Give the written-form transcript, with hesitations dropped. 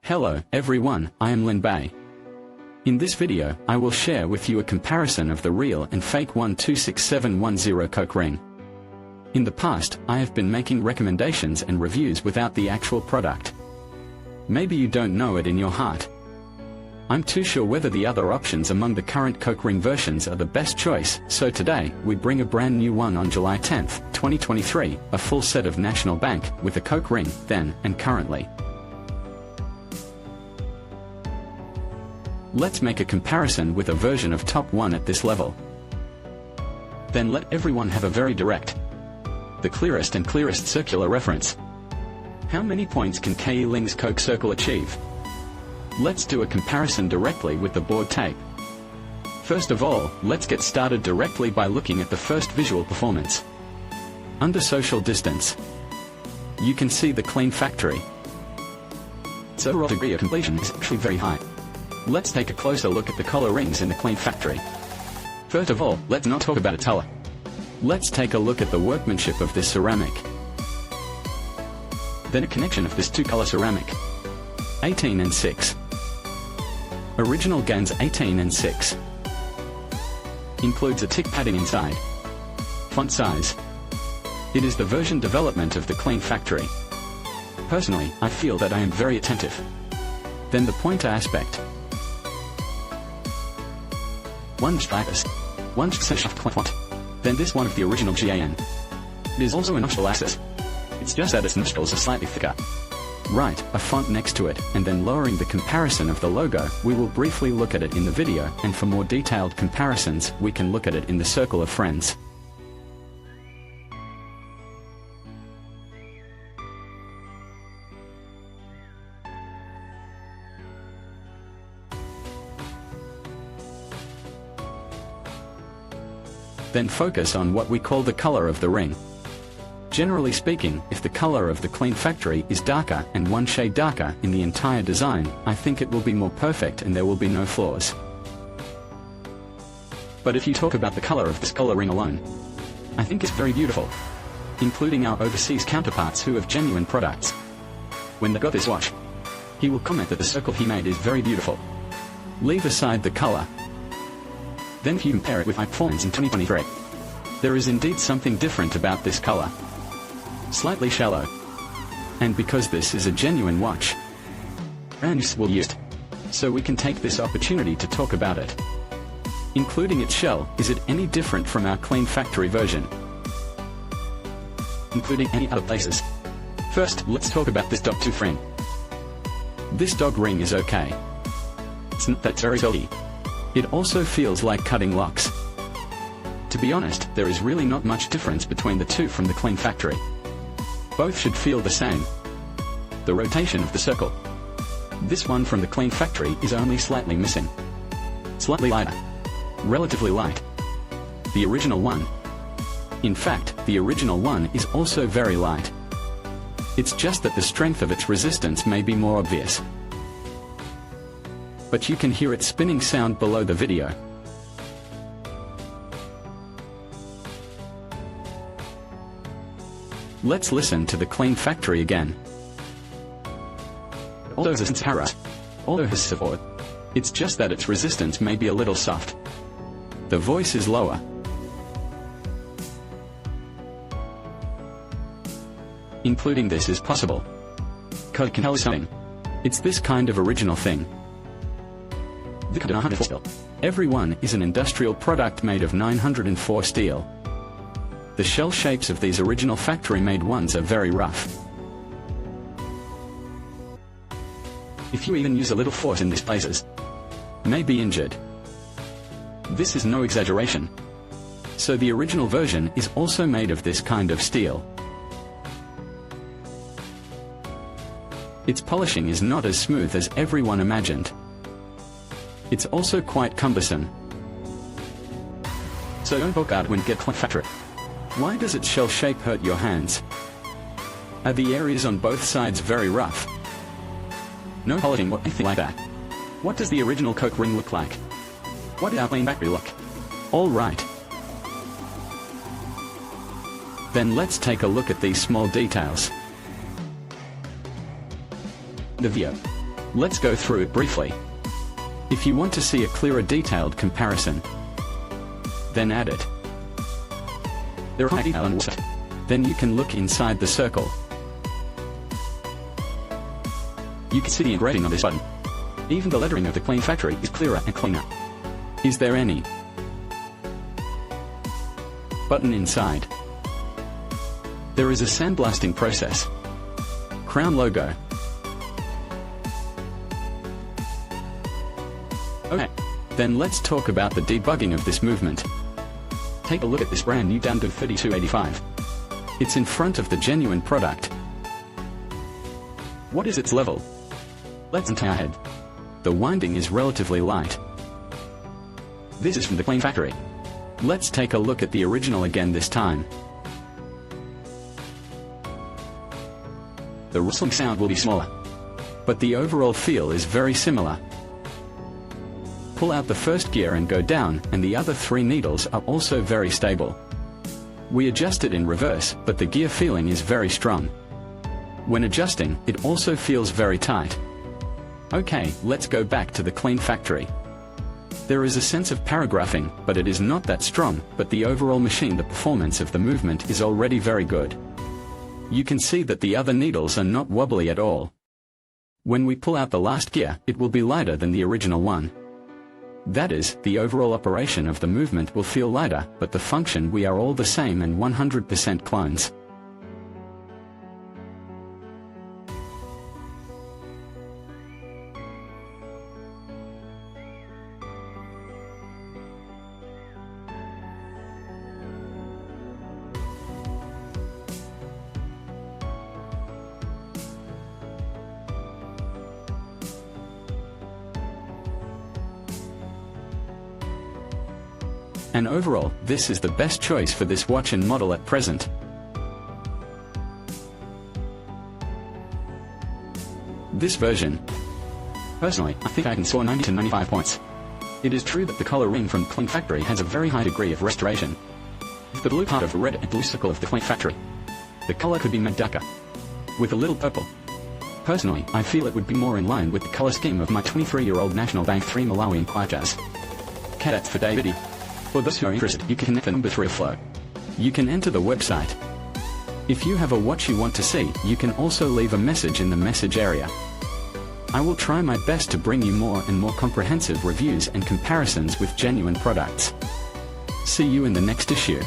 Hello, everyone, I am Lin Bei. In this video, I will share with you a comparison of the real and fake 126710 Coke ring. In the past, I have been making recommendations and reviews without the actual product. Maybe you don't know it in your heart. I'm too sure whether the other options among the current Coke ring versions are the best choice, so today, we bring a brand new one on July 10, 2023, a full set of National Bank, with a Coke ring, then, and currently. Let's make a comparison with a version of top 1 at this level. Then let everyone have a very direct, the clearest and clearest circular reference. How many points can K.E. Ling's Coke Circle achieve? Let's do a comparison directly with the board tape. First of all, let's get started directly by looking at the first visual performance. Under social distance, you can see the clean factory. Its overall degree of completion is actually very high. Let's take a closer look at the collar rings in the clean factory. First of all, let's not talk about its color. Let's take a look at the workmanship of this ceramic. Then a connection of this two-color ceramic. 18 and 6. Original GANs 18 and 6. Includes a tick padding inside. Font size. It is the version development of the clean factory. Personally, I feel that I am very attentive. Then the pointer aspect. One stylus. One font. Then this one of the original GAN. It is also a nostril axis. It's just that its nostrils are slightly thicker. Right, a font next to it, and then lowering the comparison of the logo, we will briefly look at it in the video, and for more detailed comparisons, we can look at it in the circle of friends. Then focus on what we call the color of the ring. Generally speaking, if the color of the clean factory is darker and one shade darker in the entire design, I think it will be more perfect and there will be no flaws. But if you talk about the color of this collar ring alone, I think it's very beautiful, including our overseas counterparts who have genuine products. When they got this watch, he will comment that the circle he made is very beautiful. Leave aside the color. Then if you compare it with my performance in 2023, there is indeed something different about this color. Slightly shallow. And because this is a genuine watch, brands will use it. So we can take this opportunity to talk about it. Including its shell, is it any different from our clean factory version? Including any other places. First, let's talk about this dog tooth ring. This dog ring is okay. It's not that very silky. It also feels like cutting locks. To be honest, there is really not much difference between the two from the clean factory. Both should feel the same. The rotation of the circle. This one from the clean factory is only slightly missing. Slightly lighter. Relatively light. The original one. In fact, the original one is also very light. It's just that the strength of its resistance may be more obvious. But you can hear its spinning sound below the video. Let's listen to the clean factory again. Although has support, it's just that its resistance may be a little soft. The voice is lower. Including this is possible. Code can tell something. It's this kind of original thing. Everyone is an industrial product made of 904 steel. The shell shapes of these original factory-made ones are very rough. If you even use a little force in these places, may be injured. This is no exaggeration. So the original version is also made of this kind of steel. Its polishing is not as smooth as everyone imagined. It's also quite cumbersome. So don't poke out when get clean factory. Why does its shell shape hurt your hands? Are the areas on both sides very rough? No polishing or anything like that. What does the original Coke ring look like? What did our clean factory look? Alright. Then let's take a look at these small details. The video. Let's go through it briefly. If you want to see a clearer detailed comparison, then add it. There are detail and water. Then you can look inside the circle. You can see the engraving on this button. Even the lettering of the Clean Factory is clearer and cleaner. Is there any button inside? There is a sandblasting process. Crown logo. Okay, then let's talk about the debugging of this movement. Take a look at this brand new Dandog 3285. It's in front of the genuine product. What is its level? Let's untie our head. The winding is relatively light. This is from the Clean Factory. Let's take a look at the original again this time. The rustling sound will be smaller, but the overall feel is very similar. Pull out the first gear and go down, and the other 3 needles are also very stable. We adjust it in reverse, but the gear feeling is very strong. When adjusting, it also feels very tight. Okay, let's go back to the Clean Factory. There is a sense of paragraphing, but it is not that strong, but the overall machine, the performance of the movement is already very good. You can see that the other needles are not wobbly at all. When we pull out the last gear, it will be lighter than the original one. That is, the overall operation of the movement will feel lighter, but the function we are all the same and 100% clones. And overall, this is the best choice for this watch and model at present. This version, personally, I think I can score 90 to 95 points. It is true that the collar ring from Clean Factory has a very high degree of restoration. The blue part of the red and blue circle of the Clean Factory, the color could be made darker, with a little purple. Personally, I feel it would be more in line with the color scheme of my 23-year-old National Bank 3 Malawian Kwajas. Cadets for David. For those who are interested, you can connect the number through a flow. You can enter the website. If you have a watch you want to see, you can also leave a message in the message area. I will try my best to bring you more and more comprehensive reviews and comparisons with genuine products. See you in the next issue.